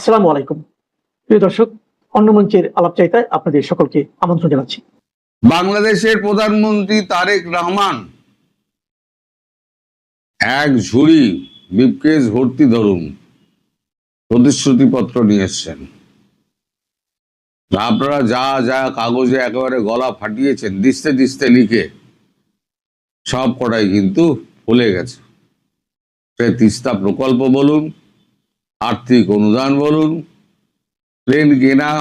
আসসালামু আলাইকুম। প্রিয় দর্শক, অন্য মঞ্চের আলাপচারিতায় আপনাদের সকলকে আমন্ত্রণ জানাচ্ছি। বাংলাদেশের প্রধানমন্ত্রী তারেক রহমান এক ঝুড়ি ব্রিফকেস ভর্তি ধরুন প্রতিশ্রুতিপত্র নিয়ে এসছেন। আপনারা যা যা কাগজে একেবারে গলা ফাটিয়েছেন দিস্তে দিস্তে লিখে, সব কটাই কিন্তু ফলে গেছে। সে তিস্তা প্রকল্প বলুন, আর্থিক অনুদান বলুন, প্লেন কেনা,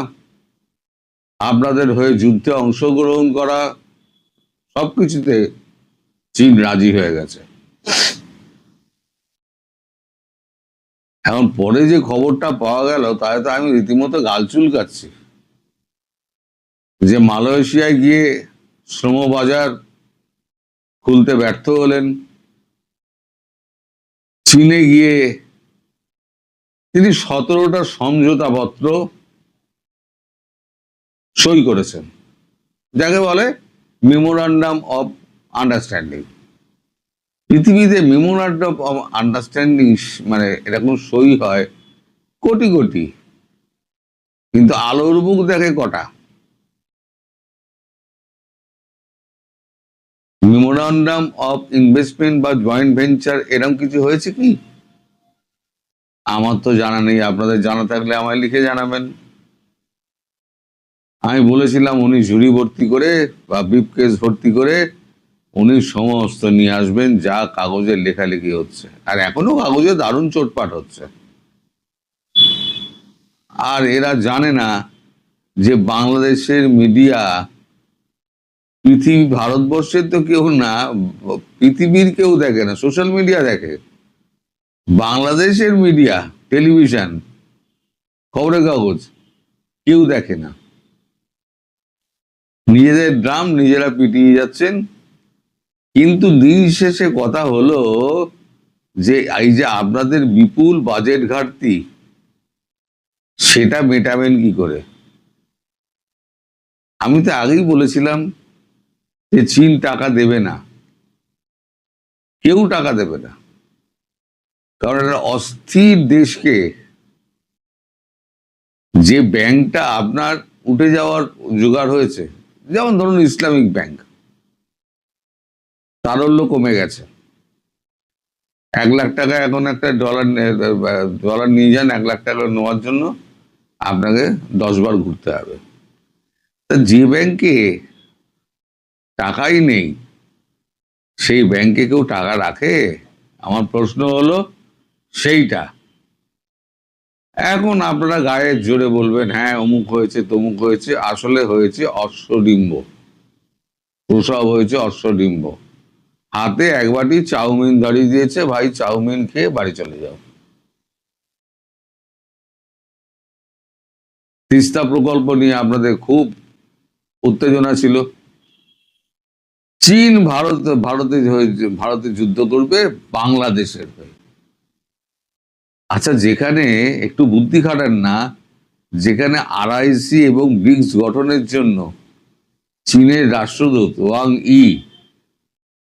আপনাদের হয়ে যুদ্ধে অংশগ্রহণ করা, সবকিছুতে চীন রাজি হয়ে গেছে। এখন পরে যে খবরটা পাওয়া গেল তাই তো আমি রীতিমতো গাল চুলকাচ্ছি, যে মালয়েশিয়ায় গিয়ে শ্রমবাজার খুলতে ব্যর্থ হলেন, চীনে গিয়ে তিনি 17টা সমঝোতাপত্র সই করেছেন, যাকে বলে মেমোরান্ডাম অফ আন্ডারস্ট্যান্ডিং। পৃথিবীতে মেমোরান্ডাম অফ আন্ডারস্ট্যান্ডিং মানে এরকম সই হয় কোটি কোটি, কিন্তু আলোর মুখ দেখে কটা। মেমোরান্ডাম অফ ইনভেস্টমেন্ট বা জয়েন্ট ভেঞ্চার এরকম কিছু হয়েছে কি? আমার তো জানা নেই, আপনাদের জানা থাকলে আমায় লিখে জানাবেন। আমি বলেছিলাম উনি ঝুড়ি ভর্তি করে বা ব্রিফকেস ভর্তি করে উনি সমস্ত নিয়ে আসবেন যা কাগজে লেখালেখি হচ্ছে, আর এখনো কাগজে দারুণ চোটপাট হচ্ছে। আর এরা জানে না যে বাংলাদেশের মিডিয়া ভারতবর্ষের তো কেউ না, পৃথিবীর কেউ দেখে না, সোশ্যাল মিডিয়া দেখে। বাংলাদেশের মিডিয়া, টেলিভিশন, খবরের কাগজ কেউ দেখে না। নিজেদের ড্রাম নিজেরা পিটিয়ে যাচ্ছেন। কিন্তু দিন শেষে কথা হলো যে এই যে আপনাদের বিপুল বাজেট ঘাটতি, সেটা মেটাবেন কি করে? আমি তো আগেই বলেছিলাম যে চীন টাকা দেবে না, কেউ টাকা দেবে না, কারণ একটা অস্থির দেশকে, যে ব্যাংকটা আপনার উঠে যাওয়ার জোগাড় হয়েছে, যেমন ধরুন ইসলামিক ব্যাংক, তারল্য কমে গেছে। 1 লাখ টাকা এখন একটা ডলার নিয়ে যান, 1 লাখ টাকা নেওয়ার জন্য আপনাকে 10 বার ঘুরতে হবে। তা যে ব্যাংকে টাকাই নেই সেই ব্যাংকে কেউ টাকা রাখে? আমার প্রশ্ন হলো সেইটা। এখন আপনারা গায়ের জোরে বলবেন হ্যাঁ অমুক হয়েছে তমুক হয়েছে, আসলে হয়েছে অশ্বডিম্ব, প্রসব হয়েছে অশ্বডিম্ব। হাতে এক বাটি চাউমিন ধরিয়ে দিয়েছে, ভাই চাউমিন খেয়ে বাড়ি চলে যাও। তিস্তা প্রকল্প নিয়ে আপনাদের খুব উত্তেজনা ছিল। চীন ভারতে যুদ্ধ করবে বাংলাদেশের হয়ে। আচ্ছা, যেখানে একটু বুদ্ধি খাটান না, যেখানে আরআইসি এবং ব্রিক্স গঠনের জন্য চীনের রাষ্ট্রদূত ওয়াং ই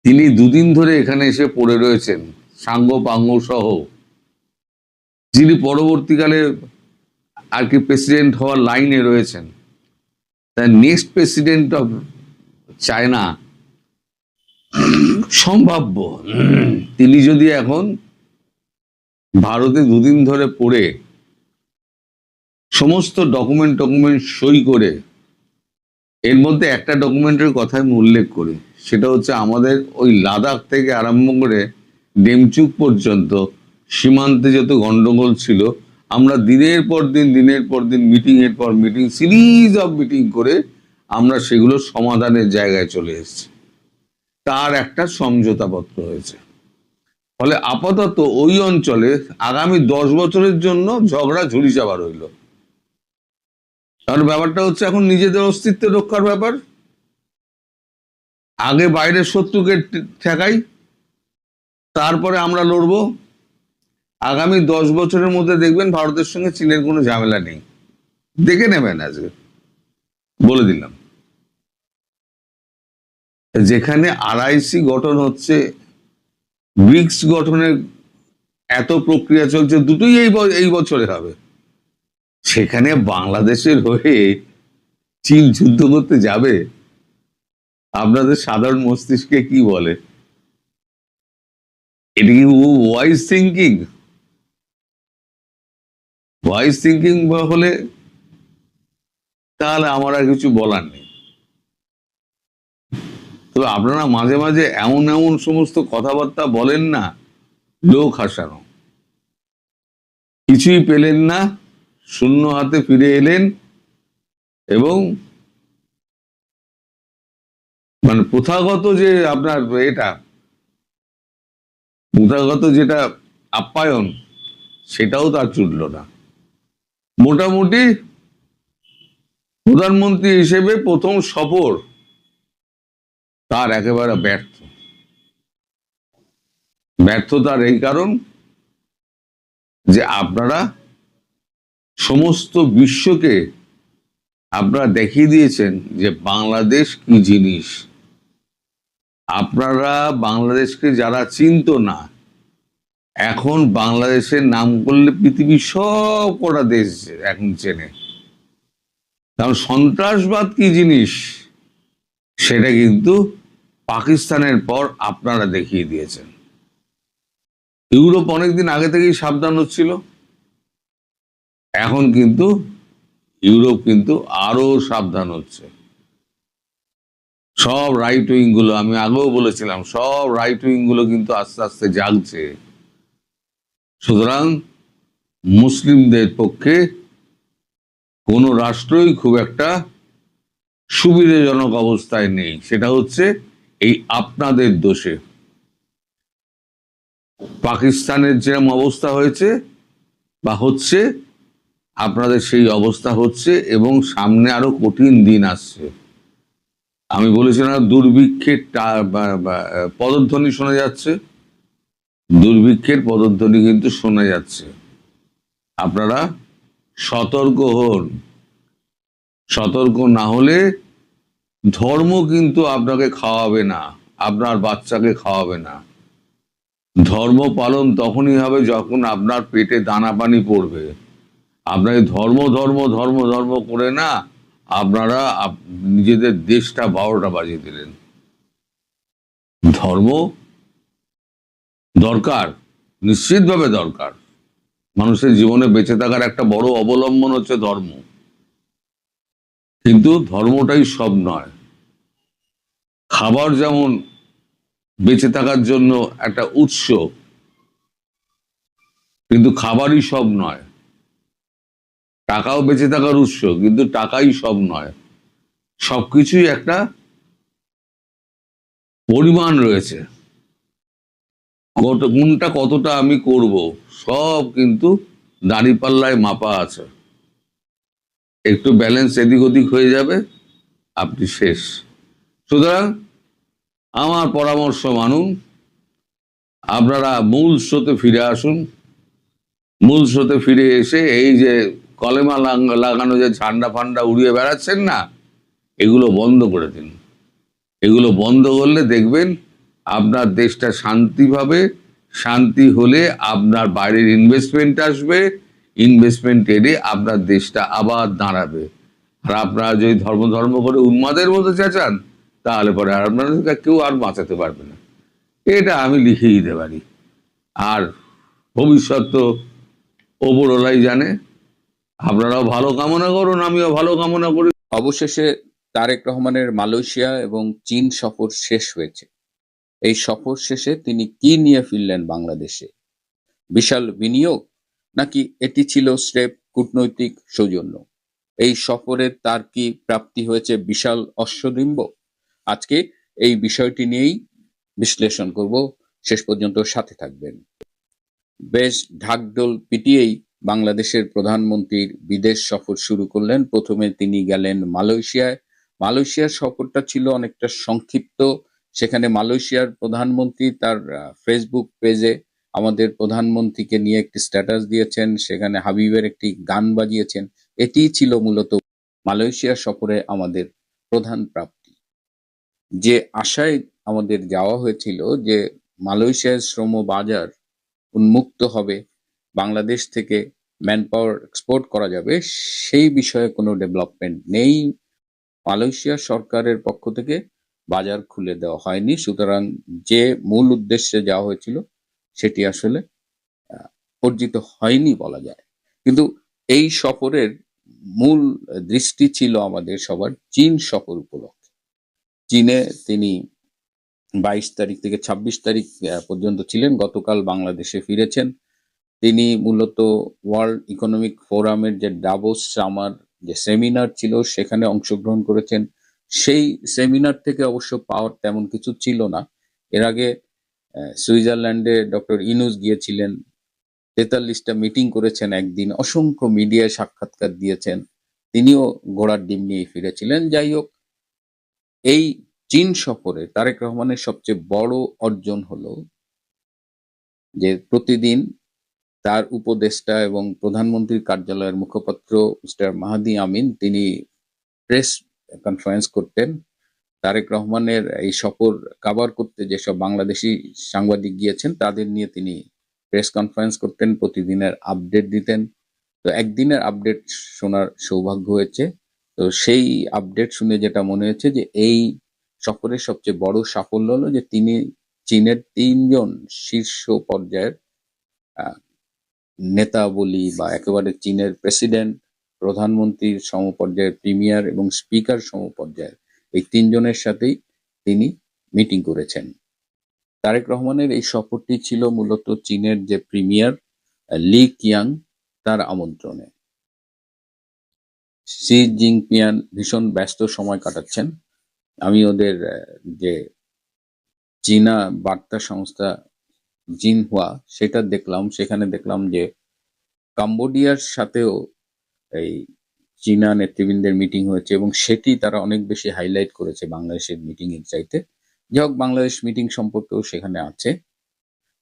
তিনি 2 দিন ধরে এখানে এসে পড়ে রয়েছেন সাঙ্গ পাঙ্গ সহ, যিনি পরবর্তীকালে আর কি প্রেসিডেন্ট হওয়ার লাইনে রয়েছেন, তাই নেক্সট প্রেসিডেন্ট অফ চায়না সম্ভাব্য, তিনি যদি এখন ভারতে 2 দিন ধরে পড়ে সমস্ত ডকুমেন্ট সই করে, এর মধ্যে একটা ডকুমেন্টের কথা আমি উল্লেখ করি, সেটা হচ্ছে আমাদের ওই লাদাখ থেকে আরম্ভ করে ডেমচুক পর্যন্ত সীমান্তে যত গন্ডগোল ছিল, আমরা দিনের পর দিন মিটিং এর পর মিটিং, সিরিজ অফ মিটিং করে আমরা সেগুলো সমাধানের জায়গায় চলে এসেছি। তার একটা সমঝোতাপত্র হয়েছে। ফলে আপাতত ওই অঞ্চলে আগামী 10 বছরের জন্য ঝগড়া ঝুড়ি চাপা রইল। কারণ ব্যাপারটা হচ্ছে এখন নিজেদের অস্তিত্ব রক্ষার ব্যাপার। আগে বাইরের শত্রুকে ঠেকাই, তারপরে আমরা লড়বো। আগামী 10 বছরের মধ্যে দেখবেন ভারতের সঙ্গে চীনের কোনো ঝামেলা নেই, দেখে নেবেন। আজকে বলে দিলাম, যেখানে আরআইসি গঠন হচ্ছে, ব্রিক্স গঠনের এত প্রক্রিয়া চলছে, দুটোই এই বছরে হবে। সেখানে বাংলাদেশের হয়ে চীন যুদ্ধ করতে যাবে? আপনাদের সাধারণ মস্তিষ্কে কি বলে? এটা কি ওয়াইজ থিঙ্কিং? ওয়াইজ থিঙ্কিং হলে তাহলে আমার আর কিছু বলার নেই। তবে আপনারা মাঝে মাঝে এমন এমন সমস্ত কথাবার্তা বলেন না, লোক হাসানো। কিছুই পেলেন না, শূন্য হাতে ফিরে এলেন, এবং মানে প্রথাগত যে আপনার প্রথাগত যেটা আপ্যায়ন, সেটাও তার জুটল না। মোটামুটি প্রধানমন্ত্রী হিসেবে প্রথম সফর তার একেবারে ব্যর্থতার এই কারণ যে আপনারা সমস্ত বিশ্বকে আপনারা দেখিয়ে দিয়েছেন যে বাংলাদেশ কি জিনিস। আপনারা বাংলাদেশকে যারা চিনত না, এখন বাংলাদেশের নাম করলে পৃথিবীর সব কটা দেশ এখন চেনে। কারণ সন্ত্রাসবাদ কি জিনিস সেটা কিন্তু পাকিস্তানের পর আপনারা দেখিয়ে দিয়েছেন। ইউরোপ অনেকদিন আগে থেকেই সাবধান হচ্ছিল, এখন কিন্তু ইউরোপ কিন্তু আরো সাবধান হচ্ছে। সব রাইট উইং গুলো, আমি আগেও বলেছিলাম, সব রাইট উইং গুলো কিন্তু আস্তে আস্তে জাগছে। সুতরাং মুসলিমদের পক্ষে কোন রাষ্ট্রই খুব একটা সুবিধাজনক অবস্থায় নেই। সেটা হচ্ছে এই আপনাদের দোষে। পাকিস্তানের যেরকম অবস্থা হয়েছে বা হচ্ছে, আপনাদের সেই অবস্থা হচ্ছে, এবং সামনে আরো কঠিন দিন আসছে। আমি বলেছিলাম দুর্ভিক্ষের পদধ্বনি শোনা যাচ্ছে, দুর্ভিক্ষের পদধ্বনি কিন্তু শোনা যাচ্ছে। আপনারা সতর্ক হন। সতর্ক না হলে ধর্ম কিন্তু আপনাকে খাওয়াবে না, আপনার বাচ্চাকে খাওয়াবে না। ধর্ম পালন তখনই হবে যখন আপনার পেটে দানা পানি পড়বে। আপনাকে ধর্ম ধর্ম ধর্ম ধর্ম করে না আপনারা নিজেদের দেশটা 12টা বাজিয়ে দিলেন। ধর্ম দরকার, নিশ্চিতভাবে দরকার। মানুষের জীবনে বেঁচে থাকার একটা বড় অবলম্বন হচ্ছে ধর্ম, কিন্তু ধর্মটাই সব নয়। খাবার যেমন বেঁচে থাকার জন্য একটা উৎস, কিন্তু খাবারই সব নয়। টাকাও বেঁচে থাকার উৎস, কিন্তু টাকাই সব নয়। সবকিছুই একটা পরিমাণ রয়েছে। কোনটা কতটা আমি করব, সব কিন্তু দাঁড়িপাল্লায় মাপা আছে। একটু ব্যালেন্স এদিক ওদিক হয়ে যাবে, আপনি শেষ। সুতরাং আমার পরামর্শ মানুন, আপনারা মূল স্রোতে ফিরে আসুন। মূল স্রোতে ফিরে এসে এই যে কলেমা লাগানো যে ঝান্ডা ফান্ডা উড়িয়ে বেড়াচ্ছেন না, এগুলো বন্ধ করে দিন। এগুলো বন্ধ করলে দেখবেন আপনার দেশটা শান্তিভাবে, শান্তি হলে আপনার বাইরের ইনভেস্টমেন্ট আসবে, ইনভেস্টমেন্ট এলে আপনার দেশটা আবার দাঁড়াবে। আর আপনারা যদি ধর্ম ধর্ম করে উন্মাদের মতো চেঁচান, তাহলে পরে আর আপনাদেরকে কেউ আর বাঁচাতে পারবে না। এটা আমি লিখে দিতে পারি। আর ভবিষ্যৎ তো ওপরওয়ালাই জানে। আপনারাও ভালো কামনা করুন, আমিও ভালো কামনা করি। অবশেষে তারেক রহমানের মালয়েশিয়া এবং চীন সফর শেষ হয়েছে। এই সফর শেষে তিনি কি নিয়ে ফিরলেন বাংলাদেশে? বিশাল বিনিয়োগ, নাকি এটি ছিল স্রেফ কূটনৈতিক সৌজন্য? এই সফরে তার কি প্রাপ্তি হয়েছে বিশাল অশ্বডিম্ব? আজকে এই বিষয়টি নিয়েই বিশ্লেষণ করব। শেষ পর্যন্ত সাথে থাকবেন। বেশ ঢাকঢোল পিটিয়েই বাংলাদেশের প্রধানমন্ত্রীর বিদেশ সফর শুরু করলেন। প্রথমে তিনি গেলেন মালয়েশিয়ায়। মালয়েশিয়ার সফরটা ছিল অনেকটা সংক্ষিপ্ত। সেখানে মালয়েশিয়ার প্রধানমন্ত্রী তার ফেসবুক পেজে আমাদের প্রধানমন্ত্রীকে নিয়ে একটি স্ট্যাটাস দিয়েছেন, সেখানে হাবিবের একটি গান বাজিয়েছেন। এটিই ছিল মূলত মালয়েশিয়া সফরে আমাদের প্রধান প্রাপ্তি। যে আশায় আমাদের যাওয়া হয়েছিল যে মালয়েশিয়ার শ্রম বাজার উন্মুক্ত হবে, বাংলাদেশ থেকে ম্যান পাওয়ার এক্সপোর্ট করা যাবে, সেই বিষয়ে কোনো ডেভেলপমেন্ট নেই। মালয়েশিয়া সরকারের পক্ষ থেকে বাজার খুলে দেওয়া হয়নি, সুতরাং যে মূল উদ্দেশ্যে যাওয়া হয়েছিল সেটি আসলে অর্জিত হয়নি বলা যায়। কিন্তু এই সফরের মূল দৃষ্টি ছিল আমাদের সবার চীন সফর উপলক্ষে। চীনে তিনি 22 তারিখ থেকে 26 তারিখ পর্যন্ত ছিলেন, গতকাল বাংলাদেশে ফিরেছেন। তিনি মূলত ওয়ার্ল্ড ইকোনমিক ফোরামের যে ডাভোস সামার যে সেমিনার ছিল সেখানে অংশগ্রহণ করেছেন। সেই সেমিনার থেকে অবশ্য পাওয়ার তেমন কিছু ছিল না। এর আগে সুইজারল্যান্ডে ডক্টর ইনুস গিয়েছিলেন, 43টা মিটিং করেছেন একদিন, অসংখ্য মিডিয়ায় সাক্ষাৎকার দিয়েছেন, তিনিও ঘোড়ার ডিম নিয়ে ফিরেছিলেন। যাই হোক, এই চীন সফরে তারেক রহমানের সবচেয়ে বড় অর্জন হলো যে প্রতিদিন তার উপদেষ্টা এবং প্রধানমন্ত্রীর কার্যালয়ের মুখপাত্র মিস্টার মাহাদি আমিন তিনি প্রেস কনফারেন্স করতেন। তারেক রহমানের এই সফর কাভার করতে যেসব বাংলাদেশি সাংবাদিক গিয়েছেন তাদের নিয়ে তিনি প্রেস কনফারেন্স করতেন, প্রতিদিনের আপডেট দিতেন। তো একদিনের আপডেট শোনার সৌভাগ্য হয়েছে। তো সেই আপডেট শুনে যেটা মনে হয়েছে যে এই সফরের সবচেয়ে বড় সাফল্য হলো যে তিনি চীনের 3জন শীর্ষ পর্যায়ের নেতা বলি বা একেবারে চীনের প্রেসিডেন্ট, প্রধানমন্ত্রীর সমপর্যায়ের প্রিমিয়ার এবং স্পিকার সমপর্যায়ের এই 3জনের সাথেই তিনি মিটিং করেছেন। তারেক রহমানের এই সফরটি ছিল মূলত চীনের যে প্রিমিয়ার লি কিয়াং তার আমন্ত্রণে। শি জিনপিং ভীষণ ব্যস্ত সময় কাটাচ্ছেন। আমি ওদের যে চীনা বার্তা সংস্থা জিনহুয়া সেটা দেখলাম, সেখানে দেখলাম যে কাম্বোডিয়ার সাথেও এই চীনা নেতৃবৃন্দের মিটিং হয়েছে এবং সেটি তারা অনেক বেশি হাইলাইট করেছে বাংলাদেশের মিটিং এর চাইতে। যাই হোক, বাংলাদেশ মিটিং সম্পর্কেও সেখানে আছে।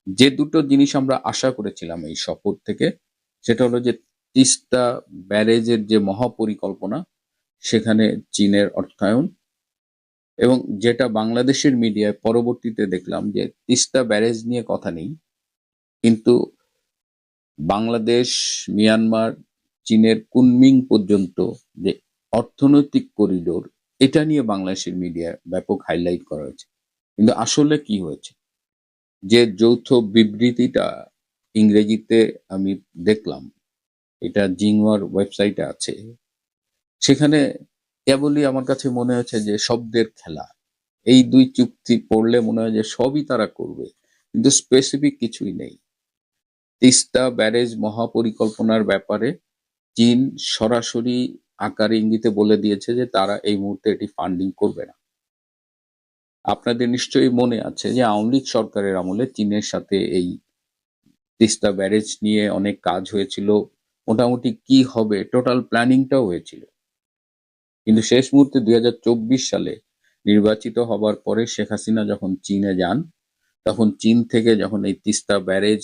যে দুটো জিনিস আমরা আশা করেছিলাম এই সফর থেকে, সেটা হলো যে তিস্তা ব্যারেজের যে মহাপরিকল্পনা সেখানে চীনের অর্থায়ন, এবং যেটা বাংলাদেশের মিডিয়ায় পরবর্তীতে দেখলাম যে তিস্তা ব্যারেজ নিয়ে কথা নেই, কিন্তু বাংলাদেশ, মিয়ানমার, চীনের কুনমিং পর্যন্ত যে অর্থনৈতিক করিডোর, এটা নিয়ে বাংলাদেশের মিডিয়ায় ব্যাপক হাইলাইট করা হয়েছে। কিন্তু আসলে কি হয়েছে, যে যৌথ বিবৃতিটা ইংরেজিতে আমি দেখলাম, এটা জিংওয়ার ওয়েবসাইটে আছে, সেখানে কেবলই আমার কাছে মনে হচ্ছে যে শব্দের খেলা। এই দুই চুক্তি পড়লে মনে হয় যে সবই তারা করবে, কিন্তু স্পেসিফিক কিছুই নেই। তিস্তা ব্যারেজ মহাপরিকল্পনার ব্যাপারে চীন সরাসরি আকারে ইঙ্গিতে বলে দিয়েছে যে তারা এই মুহূর্তে এটি ফান্ডিং করবে না। আপনাদের নিশ্চয়ই মনে আছে যে আওয়ামী লীগ সরকারের আমলে চীনের সাথে এই তিস্তা ব্যারেজ নিয়ে অনেক কাজ হয়েছিল, মোটামুটি কি হবে টোটাল প্ল্যানিংটাও হয়েছিল। কিন্তু শেষ মুহূর্তে 2024 সালে নির্বাচিত হবার পরে শেখ হাসিনা যখন চীনে যান, তখন চীন থেকে যখন এই তিস্তা ব্যারেজ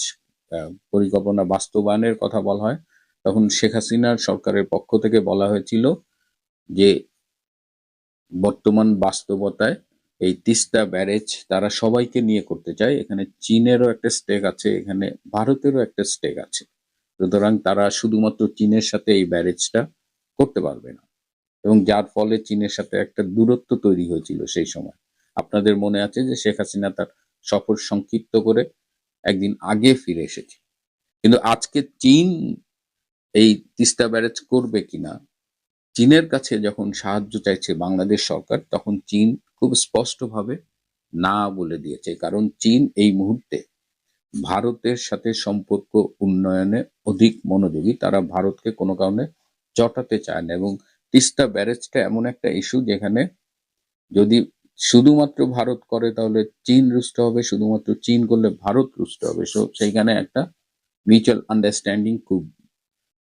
পরিকল্পনা বাস্তবায়নের কথা বলা হয়, তখন শেখ হাসিনার সরকারের পক্ষ থেকে বলা হয়েছিল যে বর্তমান বাস্তবতায় এই তিস্তা ব্যারেজ তারা সবাইকে নিয়ে করতে চায়, এখানে চীনেরও একটা স্টেক আছে, এখানে ভারতেরও একটা স্টেক আছে, সুতরাং তারা শুধুমাত্র চীনের সাথে এই ব্যারেজটা করতে পারবে না, এবং যার ফলে চীনের সাথে একটা দূরত্ব তৈরি হয়েছিল সেই সময়। আপনাদের মনে আছে যে শেখ হাসিনা তার সফর সংক্ষিপ্ত করে একদিন আগে ফিরে এসেছে। কিন্তু আজকে চীন এই তিস্তা ব্যারেজ করবে কিনা, চীনের কাছে যখন সাহায্য চাইছে বাংলাদেশ সরকার, তখন চীন খুব স্পষ্টভাবে না বলে দিয়েছে, কারণ চীন এই মুহূর্তে ভারতের সাথে সম্পর্ক উন্নয়নে অধিক মনোযোগী। তারা ভারতকে কোনো কারণে চটাতে চায় না, এবং তিস্তা ব্যারেজটা এমন একটা ইস্যু যেখানে যদি শুধুমাত্র ভারত করে তাহলে চীন রুষ্ট হবে, শুধুমাত্র চীন করলে ভারত রুষ্ট হবে। সেইখানে একটা মিউচুয়াল আন্ডারস্ট্যান্ডিং খুব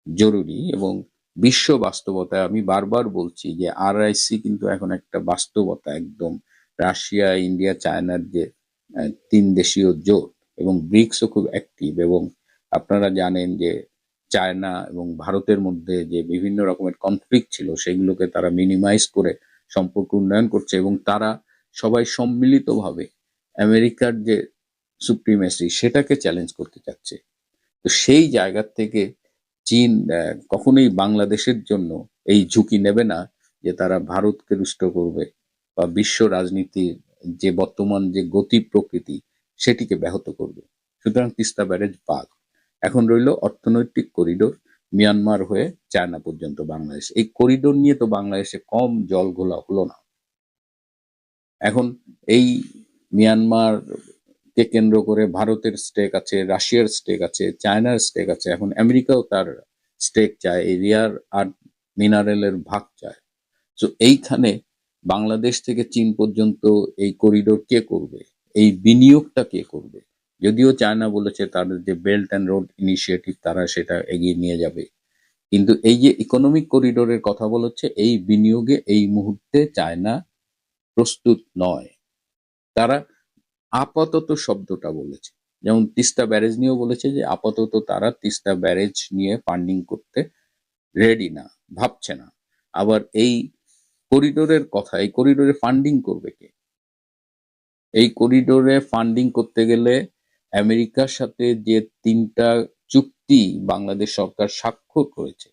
জরুরি। এবং বিশ্ব বাস্তবতায় আমি বারবার বলছি যে RIC কিন্তু এখন একটা বাস্তবতা, একদম রাশিয়া, ইন্ডিয়া, চায়নার যে 3 দেশীয় জোট, এবং ব্রিক্সও খুব অ্যাক্টিভ। এবং আপনারা জানেন যে চায়না এবং ভারতের মধ্যে যে বিভিন্ন রকমের কনফ্লিক্ট ছিল সেগুলোকে তারা মিনিমাইজ করে সম্পর্ক উন্নয়ন করছে, এবং তারা সবাই সম্মিলিতভাবে আমেরিকার যে সুপ্রিমেসি সেটাকে চ্যালেঞ্জ করতে চাচ্ছে। তো সেই জায়গা থেকে চীন কখনোই বাংলাদেশের জন্য এই ঝুঁকি নেবে না যে তারা ভারতকে রুষ্ট করবে বা বিশ্ব রাজনীতির যে বর্তমান যে গতি প্রকৃতি সেটিকে ব্যাহত করবে। সুতরাং তিস্তা ব্যারেজ বাদ। এখন রইল অর্থনৈতিক করিডোর মিয়ানমার হয়ে চায়না পর্যন্ত বাংলাদেশ। এই করিডোর নিয়ে তো বাংলাদেশে কম জল ঘোলা হলো না। এখন এই মিয়ানমার কে কেন্দ্র করে ভারতের স্টেক আছে, রাশিয়ার স্টেক আছে, চায়নার স্টেক আছে, এখন আমেরিকাও তার স্টেক চায়, এই রিয়ার আর্থ মিনারেলের ভাগ চায়। তো এইখানে বাংলাদেশ থেকে চীন পর্যন্ত এই করিডোর কে করবে, এই বিনিয়োগটা কে করবে? যদিও চায়না বলেছে তাদের যে বেল্ট অ্যান্ড রোড ইনিশিয়েটিভ তারা সেটা এগিয়ে নিয়ে যাবে, কিন্তু এই যে ইকোনমিক করিডোরের কথা বলেছে এই বিনিয়োগে এই মুহূর্তে চায়না প্রস্তুত নয়। তারা আপাতত শব্দটা বলেছে, যেমন তিস্তা ব্যারেজ নিয়েও বলেছে যে আপাতত তারা তিস্তা ব্যারেজ নিয়ে ফান্ডিং করতে রেডি না, ভাবছে না। আবার এই করিডোরের কথা, এই করিডোরে ফান্ডিং করবে কে? এই করিডোরে ফান্ডিং করতে গেলে আমেরিকার সাথে যে 3টা চুক্তি বাংলাদেশ সরকার স্বাক্ষর করেছে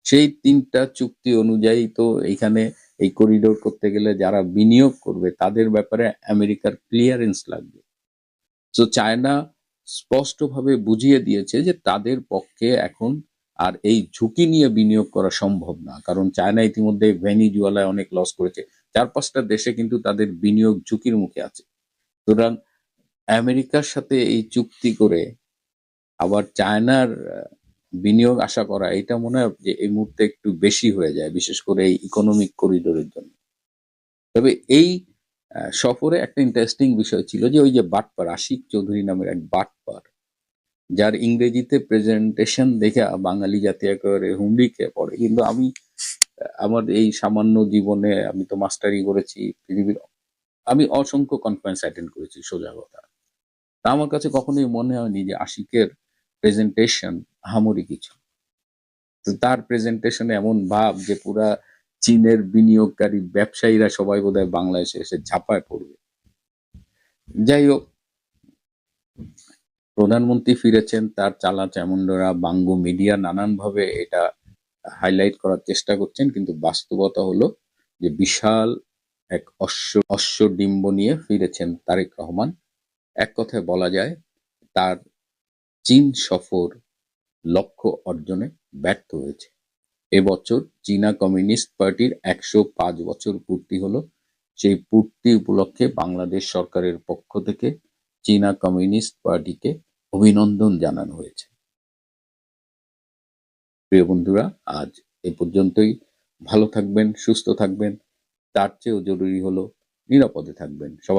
সেই 3টা চুক্তি অনুযায়ী তো এইখানে এই করিডোর করতে গেলে যারা বিনিয়োগ করবে তাদের ব্যাপারে আমেরিকার ক্লিয়ারেন্স লাগবে। তো চায়না স্পষ্টভাবে বুঝিয়ে দিয়েছে যে তাদের পক্ষে এখন আর এই ঝুঁকি নিয়ে বিনিয়োগ করা সম্ভব না, কারণ চায়না ইতিমধ্যে ভেনিজুয়েলায় অনেক লস করেছে। 4-5টা দেশে কিন্তু তাদের বিনিয়োগ ঝুঁকির মুখে আছে। সুতরাং আমেরিকার সাথে এই চুক্তি করে আবার চায়নার বিনিয়োগ আশা করা, এটা মনে হয় যে এই মুহূর্তে একটু বেশি হয়ে যায়, বিশেষ করে এই ইকোনমিক করিডোরের জন্য। তবে এই সফরে একটা ইন্টারেস্টিং বিষয় ছিল যে ওই যে বাটপার আশিক চৌধুরী নামের এক বাটপার, যার ইংরেজিতে প্রেজেন্টেশন দেখে বাঙালি জাতি একেবারে হুমড়ি খেয়ে পড়ে। কিন্তু আমি আমার এই সামান্য জীবনে, আমি তো মাস্টারি করেছি পৃথিবীর, আমি অসংখ্য কনফারেন্স অ্যাটেন্ড করেছি, সোজা কথা। তা আমার কাছে কখনোই মনে হয়নি যে আশিকের প্রেজেন্টেশন আহামরি কিছু। তো তার প্রেজেন্টেশনে এমন ভাব যে পুরা চীনের বিনিয়োগকারী ব্যবসায়ীরা সবাই বোধহয় বাংলাদেশে এসে ঝাঁপায় পড়বে। যাই হোক, প্রধানমন্ত্রী ফিরেছেন, তার চালা চামুন্ডরা বাঙ্গু মিডিয়া নানানভাবে এটা হাইলাইট করার চেষ্টা করছেন, কিন্তু বাস্তবতা হলো যে বিশাল এক অশ্বডিম্ব নিয়ে ফিরেছেন তারেক রহমান। এক কথায় বলা যায় তার চীন সফর লক্ষ্য অর্জনে ব্যর্থ হয়েছে। এবছর চীনা কমিউনিস্ট পার্টির 105 বছর পূর্তি হলো। সেই পূর্তি উপলক্ষে বাংলাদেশ সরকারের পক্ষ থেকে চীনা কমিউনিস্ট পার্টিকে অভিনন্দন জানানো হয়েছে। প্রিয় বন্ধুরা, আজ এ পর্যন্তই। ভালো থাকবেন, সুস্থ থাকবেন, তার চেয়েও জরুরি হলো নিরাপদে থাকবেন। সবাই